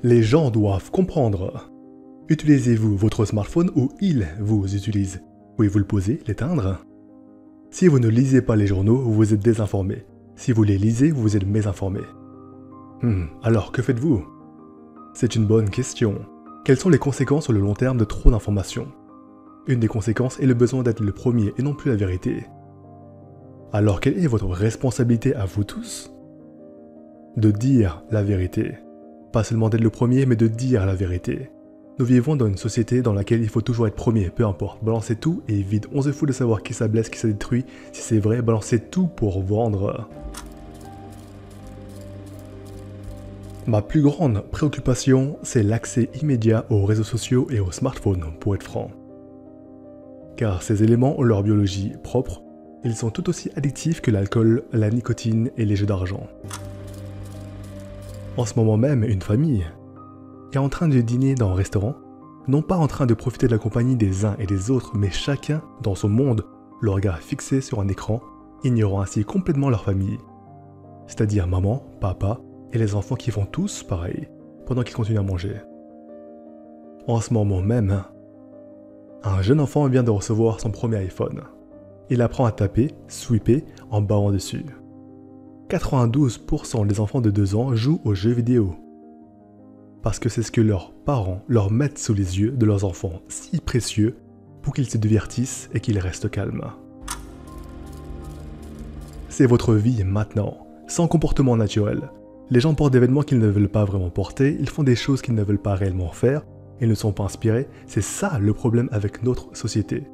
Les gens doivent comprendre. Utilisez-vous votre smartphone ou il vous utilise? Pouvez-vous le poser, l'éteindre? Si vous ne lisez pas les journaux, vous êtes désinformé. Si vous les lisez, vous êtes mésinformé. Alors que faites-vous? C'est une bonne question. Quelles sont les conséquences sur le long terme de trop d'informations? Une des conséquences est le besoin d'être le premier et non plus la vérité. Alors quelle est votre responsabilité à vous tous? De dire la vérité. Pas seulement d'être le premier, mais de dire la vérité. Nous vivons dans une société dans laquelle il faut toujours être premier, peu importe. Balancez tout et vite, on se fout de savoir qui ça blesse, qui ça détruit. Si c'est vrai, balancez tout pour vendre. Ma plus grande préoccupation, c'est l'accès immédiat aux réseaux sociaux et aux smartphones, pour être franc. Car ces éléments ont leur biologie propre, ils sont tout aussi addictifs que l'alcool, la nicotine et les jeux d'argent. En ce moment même, une famille est en train de dîner dans un restaurant, non pas en train de profiter de la compagnie des uns et des autres, mais chacun dans son monde, le regard fixé sur un écran, ignorant ainsi complètement leur famille. C'est-à-dire maman, papa et les enfants qui font tous pareil, pendant qu'ils continuent à manger. En ce moment même, un jeune enfant vient de recevoir son premier iPhone. Il apprend à taper, sweeper en bavant dessus. 92% des enfants de 2 ans jouent aux jeux vidéo. Parce que c'est ce que leurs parents leur mettent sous les yeux de leurs enfants si précieux pour qu'ils se divertissent et qu'ils restent calmes. C'est votre vie maintenant, sans comportement naturel. Les gens portent des vêtements qu'ils ne veulent pas vraiment porter, ils font des choses qu'ils ne veulent pas réellement faire, ils ne sont pas inspirés, c'est ça le problème avec notre société.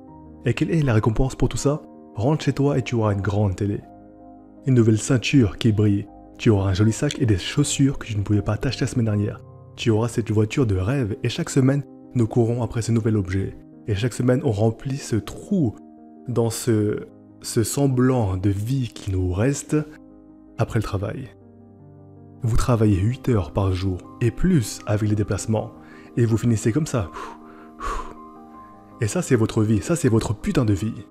Et quelle est la récompense pour tout ça? Rentre chez toi et tu auras une grande télé. Une nouvelle ceinture qui brille, tu auras un joli sac et des chaussures que tu ne pouvais pas t'acheter la semaine dernière. Tu auras cette voiture de rêve et chaque semaine, nous courons après ce nouvel objet. Et chaque semaine, on remplit ce trou dans ce semblant de vie qui nous reste après le travail. Vous travaillez 8 heures par jour et plus avec les déplacements. Et vous finissez comme ça. Et ça, c'est votre vie. Ça, c'est votre putain de vie.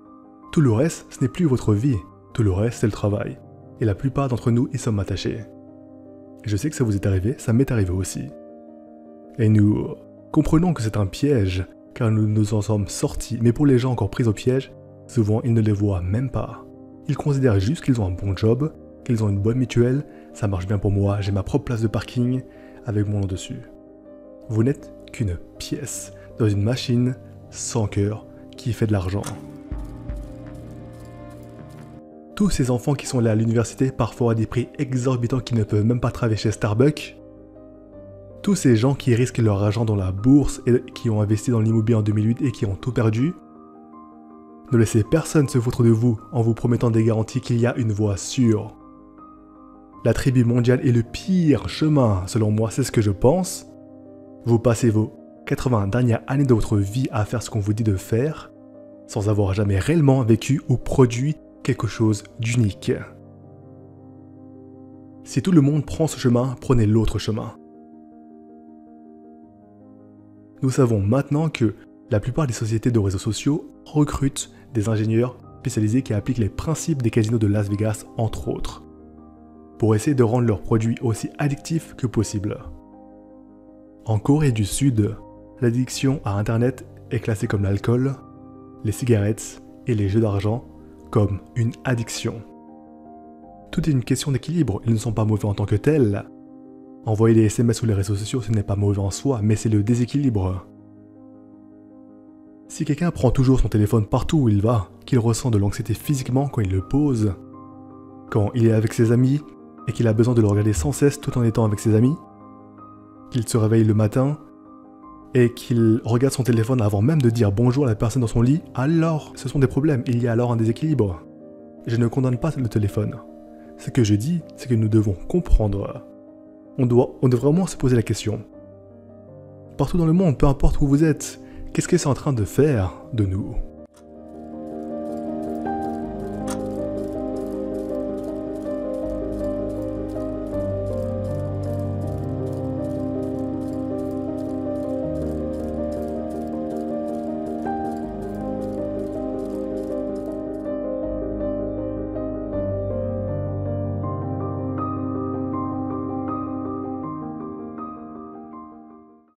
Tout le reste, ce n'est plus votre vie. Tout le reste, c'est le travail. Et la plupart d'entre nous y sommes attachés. Je sais que ça vous est arrivé, ça m'est arrivé aussi. Et nous comprenons que c'est un piège, car nous nous en sommes sortis. Mais pour les gens encore pris au piège, souvent ils ne les voient même pas. Ils considèrent juste qu'ils ont un bon job, qu'ils ont une bonne mutuelle, ça marche bien pour moi, j'ai ma propre place de parking avec mon nom dessus. Vous n'êtes qu'une pièce dans une machine sans cœur qui fait de l'argent. Tous ces enfants qui sont là à l'université, parfois à des prix exorbitants qui ne peuvent même pas travailler chez Starbucks. Tous ces gens qui risquent leur argent dans la bourse et qui ont investi dans l'immobilier en 2008 et qui ont tout perdu. Ne laissez personne se foutre de vous en vous promettant des garanties qu'il y a une voie sûre. La tribu mondiale est le pire chemin, selon moi, c'est ce que je pense. Vous passez vos 80 dernières années de votre vie à faire ce qu'on vous dit de faire, sans avoir jamais réellement vécu ou produit quelque chose d'unique. Si tout le monde prend ce chemin, prenez l'autre chemin. Nous savons maintenant que la plupart des sociétés de réseaux sociaux recrutent des ingénieurs spécialisés qui appliquent les principes des casinos de Las Vegas, entre autres, pour essayer de rendre leurs produits aussi addictifs que possible. En Corée du Sud, l'addiction à Internet est classée comme l'alcool, les cigarettes et les jeux d'argent comme une addiction. Tout est une question d'équilibre, ils ne sont pas mauvais en tant que tels. Envoyer des SMS ou les réseaux sociaux, ce n'est pas mauvais en soi, mais c'est le déséquilibre. Si quelqu'un prend toujours son téléphone partout où il va, qu'il ressent de l'anxiété physiquement quand il le pose, quand il est avec ses amis et qu'il a besoin de le regarder sans cesse tout en étant avec ses amis, qu'il se réveille le matin et qu'il regarde son téléphone avant même de dire bonjour à la personne dans son lit, alors ce sont des problèmes, il y a alors un déséquilibre. Je ne condamne pas le téléphone. Ce que je dis, c'est que nous devons comprendre. On doit vraiment se poser la question. Partout dans le monde, peu importe où vous êtes, qu'est-ce que c'est en train de faire de nous ?